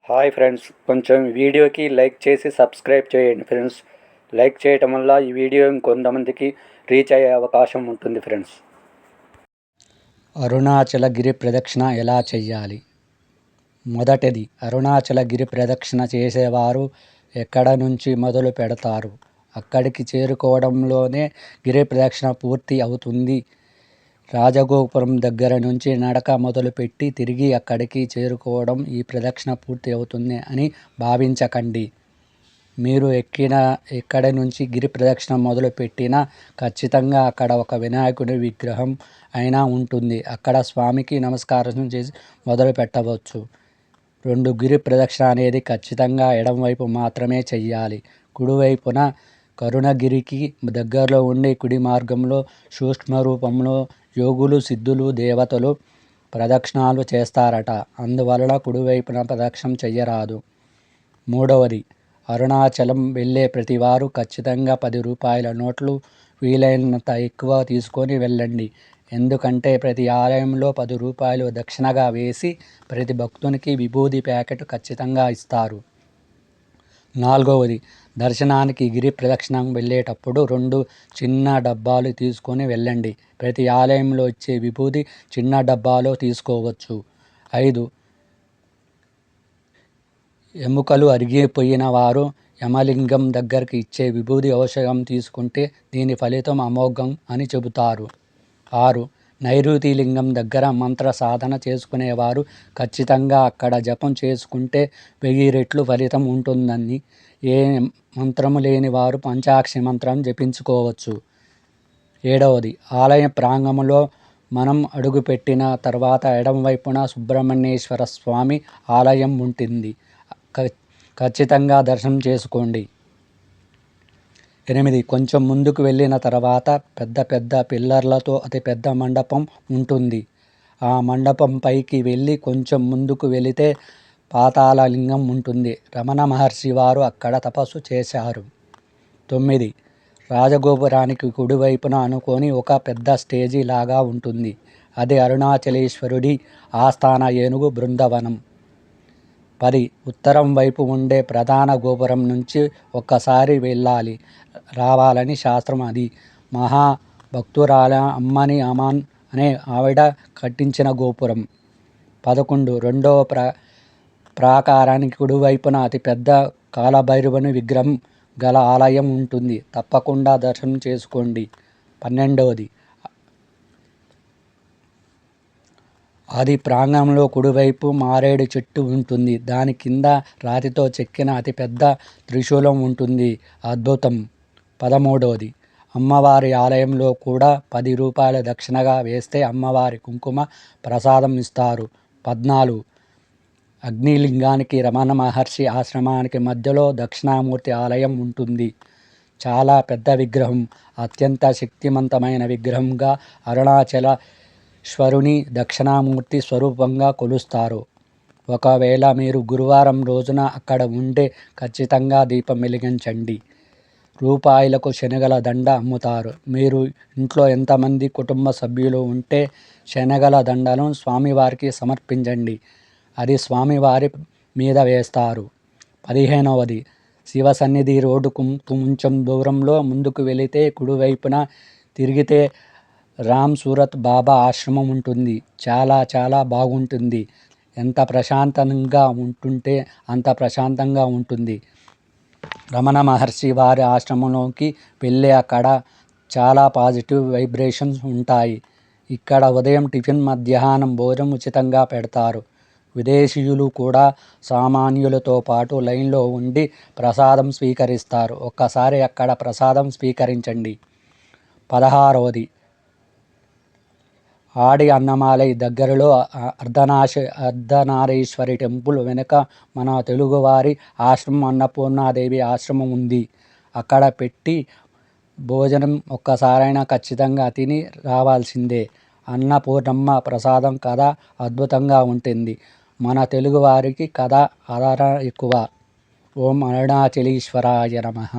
Hi friends, కొంచెం వీడియోకి like చేసి సబ్స్క్రైబ్ చేయండి ఫ్రెండ్స్. లైక్ చేయటం వల్ల ఈ వీడియో ఇంకొంతమందికి రీచ్ అయ్యే అవకాశం ఉంటుంది ఫ్రెండ్స్. అరుణాచల గిరి ప్రదక్షిణ ఎలా చెయ్యాలి? మొదటిది, అరుణాచల గిరి ప్రదక్షిణ చేసేవారు ఎక్కడ నుంచి మొదలు పెడతారు? అక్కడికి చేరుకోవడంలోనే గిరి ప్రదక్షిణ పూర్తి అవుతుంది. రాజగోపురం దగ్గర నుంచి నడక మొదలుపెట్టి తిరిగి అక్కడికి చేరుకోవడం ఈ ప్రదక్షిణ పూర్తి అవుతుంది అని భావించకండి. మీరు ఎక్కడి నుంచి గిరి ప్రదక్షిణ మొదలుపెట్టినా ఖచ్చితంగా అక్కడ ఒక వినాయకుడి విగ్రహం అయినా ఉంటుంది. అక్కడ స్వామికి నమస్కారం చేసి మొదలు పెట్టవచ్చు. 2, గిరి ప్రదక్షిణ అనేది ఖచ్చితంగా ఎడమవైపు మాత్రమే చెయ్యాలి. కుడివైపున కరుణగిరికి దగ్గరలో ఉండే కుడి మార్గంలో సూక్ష్మ రూపంలో యోగులు, సిద్ధులు, దేవతలు ప్రదక్షిణాలు చేస్తారట. అందువలన కుడివైపున ప్రదక్షిణం చెయ్యరాదు. మూడవది, అరుణాచలం వెళ్ళే ప్రతివారు ఖచ్చితంగా 10 రూపాయల నోట్లు వీలైనంత ఎక్కువ తీసుకొని వెళ్ళండి. ఎందుకంటే ప్రతి ఆలయంలో 10 రూపాయలు దక్షిణగా వేసి ప్రతి భక్తునికి విభూది ప్యాకెట్ ఖచ్చితంగా ఇస్తారు. నాలుగవది, దర్శనానికి గిరి ప్రదక్షిణం వెళ్ళేటప్పుడు 2 చిన్న డబ్బాలు తీసుకొని వెళ్ళండి. ప్రతి ఆలయంలో ఇచ్చే విభూది చిన్న డబ్బాలో తీసుకోవచ్చు. 5, ఎముకలు అరిగిపోయిన వారు యమలింగం దగ్గరికి ఇచ్చే విభూది ఔషధం తీసుకుంటే దీని ఫలితం అమోఘం అని చెబుతారు. 6, నైరుతి లింగం దగ్గర మంత్ర సాధన చేసుకునేవారు ఖచ్చితంగా అక్కడ జపం చేసుకుంటే 1000 రెట్లు ఫలితం ఉంటుందని. ఏ మంత్రము లేని వారు పంచాక్షరి మంత్రం జపించుకోవచ్చు. 7వది, ఆలయ ప్రాంగణంలో మనం అడుగుపెట్టిన తర్వాత ఎడమవైపున సుబ్రహ్మణ్యేశ్వర స్వామి ఆలయం ఉంటుంది. ఖచ్చితంగా దర్శనం చేసుకోండి. 8, కొంచెం ముందుకు వెళ్ళిన తర్వాత పెద్ద పిల్లర్లతో అతిపెద్ద మండపం ఉంటుంది. ఆ మండపం పైకి వెళ్ళి కొంచెం ముందుకు వెళితే పాతాళ లింగం ఉంటుంది. రమణ మహర్షి వారు అక్కడ తపస్సు చేశారు. 9, రాజగోపురానికి కుడివైపున అనుకొని ఒక పెద్ద స్టేజీ లాగా ఉంటుంది. అది అరుణాచలేశ్వరుడి ఆస్థాన ఏనుగు బృందవనం. 10, ఉత్తరం వైపు ఉండే ప్రధాన గోపురం నుంచి ఒక్కసారి రావాలని శాస్త్రం. అది మహా భక్తురాల అమ్మని అమాన్ అనే ఆవిడ కట్టించిన గోపురం. 11, రెండవ ప్రాకారానికి కుడివైపున అతిపెద్ద కాలభైరవుని విగ్రహం గల ఆలయం ఉంటుంది. తప్పకుండా దర్శనం చేసుకోండి. 12వది, అది ప్రాంగణంలో కుడివైపు మారేడు చెట్టు ఉంటుంది. దాని కింద రాతితో చెక్కిన అతిపెద్ద త్రిశూలం ఉంటుంది. అద్భుతం. 13వది, అమ్మవారి ఆలయంలో కూడా 10 రూపాయల దక్షిణగా వేస్తే అమ్మవారి కుంకుమ ప్రసాదం ఇస్తారు. 14, అగ్నిలింగానికి రమణ మహర్షి ఆశ్రమానికి మధ్యలో దక్షిణామూర్తి ఆలయం ఉంటుంది. చాలా పెద్ద విగ్రహం, అత్యంత శక్తివంతమైన విగ్రహంగా అరుణాచలేశ్వరుని దక్షిణామూర్తి స్వరూపంగా కొలుస్తారు. ఒకవేళ మీరు గురువారం రోజున అక్కడ ఉంటే ఖచ్చితంగా దీపం వెలిగించండి. రూపాయలకు శనగల దండ అమ్ముతారు. మీరు ఇంట్లో ఎంతమంది కుటుంబ సభ్యులు ఉంటే శనగల దండను స్వామివారికి సమర్పించండి. అది స్వామివారి మీద వేస్తారు. 15వది, శివ సన్నిధి రోడ్డుకు కొంచెం దూరంలో ముందుకు వెళితే కుడివైపున తిరిగితే రామ్ సూరత్ బాబా ఆశ్రమం ఉంటుంది. చాలా బాగుంటుంది. ఎంత ప్రశాంతంగా ఉంటుంటే అంత ప్రశాంతంగా ఉంటుంది. రమణ మహర్షి వారి ఆశ్రమంలోకి వెళ్ళి అక్కడ చాలా పాజిటివ్ వైబ్రేషన్స్ ఉంటాయి. ఇక్కడ ఉదయం టిఫిన్, మధ్యాహ్నం భోజనం ఉచితంగా పెడతారు. విదేశీయులు కూడా సామాన్యులతో పాటు లైన్లో ఉండి ప్రసాదం స్వీకరిస్తారు. ఒక్కసారి అక్కడ ప్రసాదం స్వీకరించండి. 16వది, ఆడి అన్నమాలై దగ్గరలో అర్ధనారీశ్వరి టెంపుల్ వెనుక మన తెలుగువారి ఆశ్రమం అన్నపూర్ణాదేవి ఆశ్రమం ఉంది. అక్కడ పెట్టి భోజనం ఒక్కసారైనా ఖచ్చితంగా తిని రావాల్సిందే. అన్నపూర్ణమ్మ ప్రసాదం కథ అద్భుతంగా ఉంటుంది. మన తెలుగువారికి కథ ఆధార ఎక్కువ. ఓం అరుణాచలీశ్వరాయ నమః.